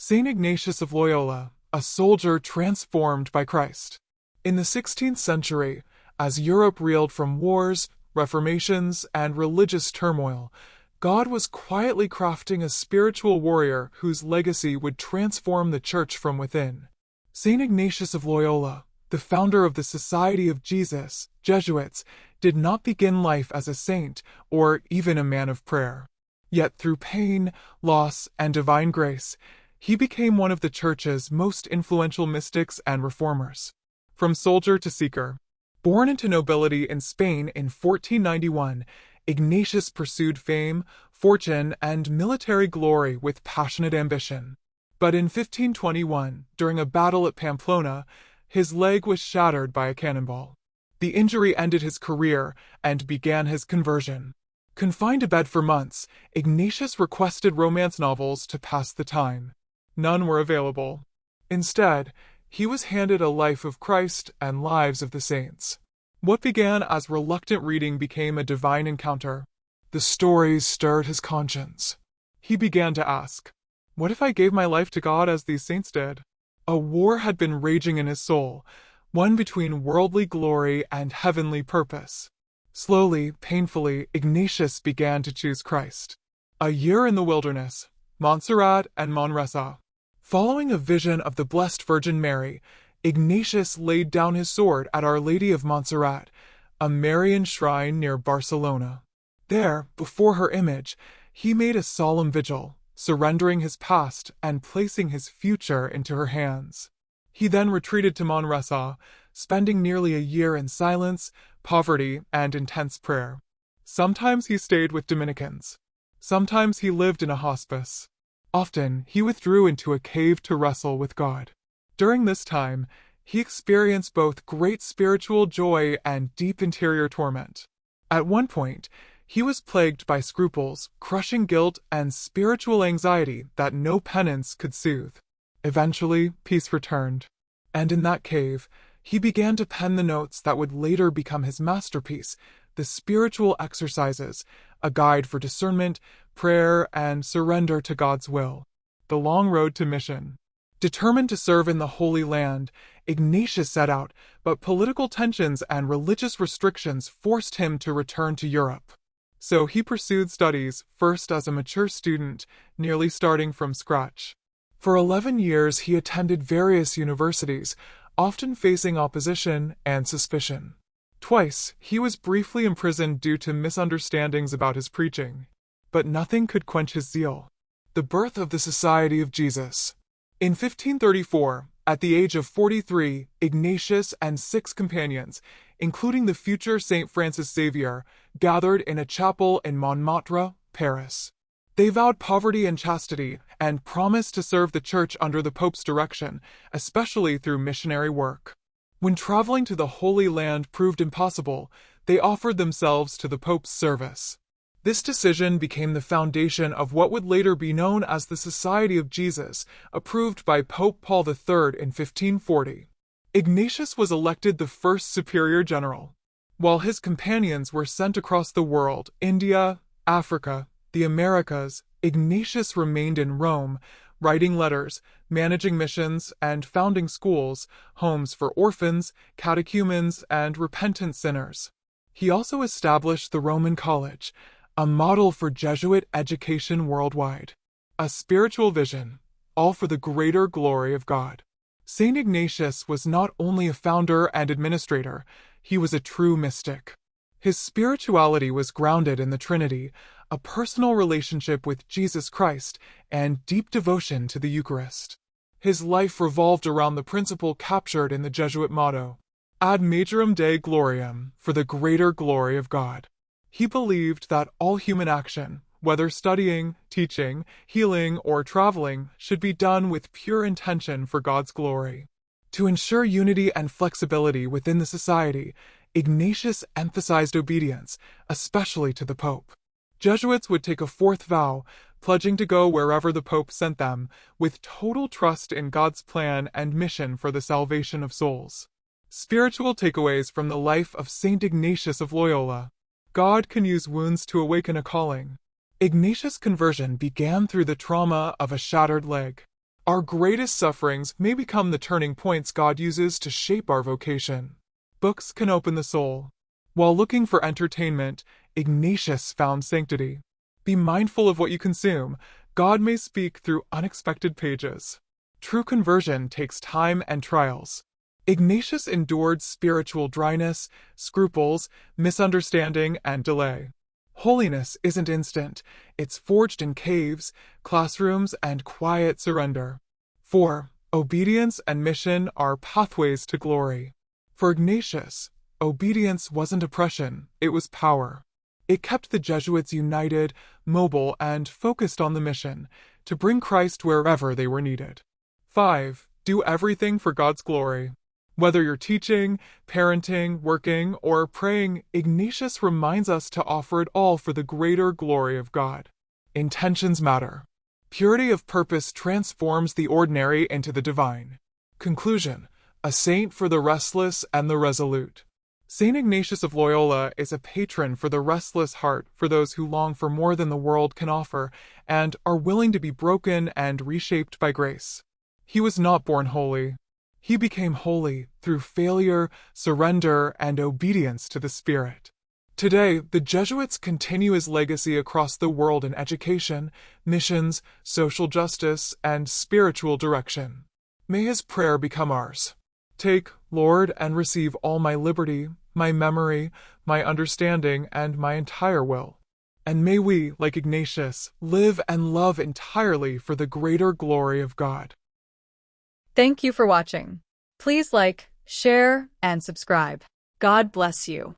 Saint Ignatius of Loyola, a soldier transformed by Christ. In the 16th century, as Europe reeled from wars, reformations, and religious turmoil, God was quietly crafting a spiritual warrior whose legacy would transform the Church from within. Saint Ignatius of Loyola, the founder of the Society of Jesus, Jesuits, did not begin life as a saint or even a man of prayer. Yet through pain, loss, and divine grace, he became one of the Church's most influential mystics and reformers. From soldier to seeker. Born into nobility in Spain in 1491, Ignatius pursued fame, fortune, and military glory with passionate ambition. But in 1521, during a battle at Pamplona, his leg was shattered by a cannonball. The injury ended his career and began his conversion. Confined to bed for months, Ignatius requested romance novels to pass the time. None were available. Instead, he was handed a life of Christ and lives of the saints. What began as reluctant reading became a divine encounter. The stories stirred his conscience. He began to ask, what if I gave my life to God as these saints did? A war had been raging in his soul, one between worldly glory and heavenly purpose. Slowly, painfully, Ignatius began to choose Christ. A year in the wilderness, Montserrat and Manresa. Following a vision of the Blessed Virgin Mary, Ignatius laid down his sword at Our Lady of Montserrat, a Marian shrine near Barcelona. There, before her image, he made a solemn vigil, surrendering his past and placing his future into her hands. He then retreated to Manresa, spending nearly a year in silence, poverty, and intense prayer. Sometimes he stayed with Dominicans. Sometimes he lived in a hospice. Often, he withdrew into a cave to wrestle with God. During this time, he experienced both great spiritual joy and deep interior torment. At one point, he was plagued by scruples, crushing guilt, and spiritual anxiety that no penance could soothe. Eventually, peace returned. And in that cave, he began to pen the notes that would later become his masterpiece, the Spiritual Exercises, a guide for discernment, prayer, and surrender to God's will. The long road to mission. Determined to serve in the Holy Land, Ignatius set out, but political tensions and religious restrictions forced him to return to Europe. So he pursued studies, first as a mature student, nearly starting from scratch. For 11 years he attended various universities, often facing opposition and suspicion. Twice, he was briefly imprisoned due to misunderstandings about his preaching. But nothing could quench his zeal. The birth of the Society of Jesus. In 1534, at the age of 43, Ignatius and 6 companions, including the future Saint Francis Xavier, gathered in a chapel in Montmartre, Paris. They vowed poverty and chastity and promised to serve the Church under the Pope's direction, especially through missionary work. When traveling to the Holy Land proved impossible, they offered themselves to the Pope's service. This decision became the foundation of what would later be known as the Society of Jesus, approved by Pope Paul III in 1540. Ignatius was elected the first superior general. While his companions were sent across the world, India, Africa, the Americas, Ignatius remained in Rome, writing letters, managing missions, and founding schools, homes for orphans, catechumens, and repentant sinners. He also established the Roman College, a model for Jesuit education worldwide. A spiritual vision, all for the greater glory of God. Saint Ignatius was not only a founder and administrator, he was a true mystic. His spirituality was grounded in the Trinity, a personal relationship with Jesus Christ, and deep devotion to the Eucharist. His life revolved around the principle captured in the Jesuit motto, Ad Majorem Dei Gloriam, for the greater glory of God. He believed that all human action, whether studying, teaching, healing, or traveling, should be done with pure intention for God's glory. To ensure unity and flexibility within the society, Ignatius emphasized obedience, especially to the Pope. Jesuits would take a 4th vow, pledging to go wherever the Pope sent them, with total trust in God's plan and mission for the salvation of souls. Spiritual takeaways from the life of Saint Ignatius of Loyola. God can use wounds to awaken a calling. Ignatius' conversion began through the trauma of a shattered leg. Our greatest sufferings may become the turning points God uses to shape our vocation. Books can open the soul. While looking for entertainment, Ignatius found sanctity. Be mindful of what you consume. God may speak through unexpected pages. True conversion takes time and trials. Ignatius endured spiritual dryness, scruples, misunderstanding, and delay. Holiness isn't instant. It's forged in caves, classrooms, and quiet surrender. 4. Obedience and mission are pathways to glory. For Ignatius, obedience wasn't oppression, it was power. It kept the Jesuits united, mobile, and focused on the mission, to bring Christ wherever they were needed. 5. Do everything for God's glory. Whether you're teaching, parenting, working, or praying, Ignatius reminds us to offer it all for the greater glory of God. Intentions matter. Purity of purpose transforms the ordinary into the divine. Conclusion: a saint for the restless and the resolute. Saint Ignatius of Loyola is a patron for the restless heart, for those who long for more than the world can offer, and are willing to be broken and reshaped by grace. He was not born holy. He became holy through failure, surrender, and obedience to the Spirit. Today, the Jesuits continue his legacy across the world in education, missions, social justice, and spiritual direction. May his prayer become ours. Take, Lord, and receive all my liberty, my memory, my understanding, and my entire will. And may we, like Ignatius, live and love entirely for the greater glory of God. Thank you for watching. Please like, share, and subscribe. God bless you.